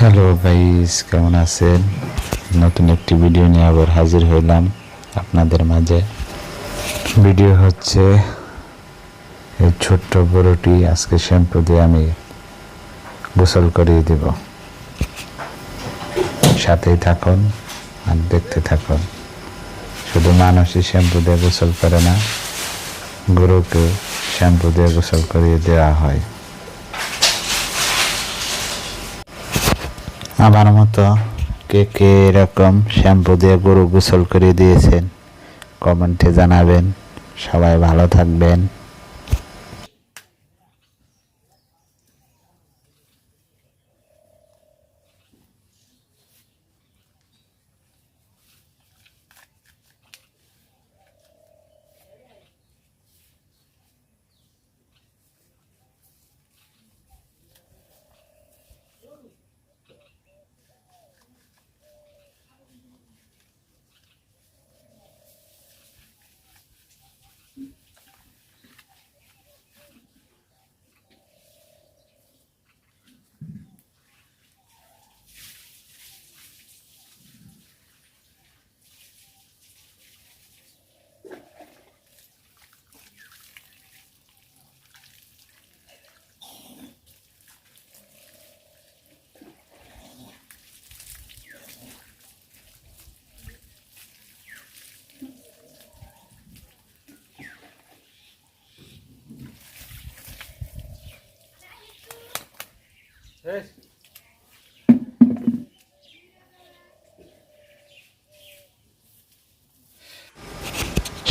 Hello guys, কেমন আছেন? নতুন একটি ভিডিও নিয়ে আবার হাজির হইলাম আপনাদের মাঝে। ভিডিও হচ্ছে এই ছোট্ট গরুটি আজকে শ্যাম্পু দিয়ে আমি গোসল করিয়ে দেব। সাথেই থাকুন আর দেখতে থাকুন। শুধু মানুষই শ্যাম্পু দিয়ে গোসল করে না, গরুকে শ্যাম্পু দিয়ে গোসল করিয়ে দেওয়া হয়। আমার মতো কে কে এরকম শ্যাম্পু দিয়ে গরু গোসল করে দিয়েছেন কমেন্টে জানাবেন। সবাই ভালো থাকবেন।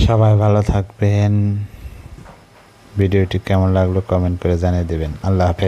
সবাই ভালো থাকবেন। ভিডিওটি কেমন লাগলো কমেন্ট করে জানিয়ে দেবেন। আল্লাহ হাফেজ।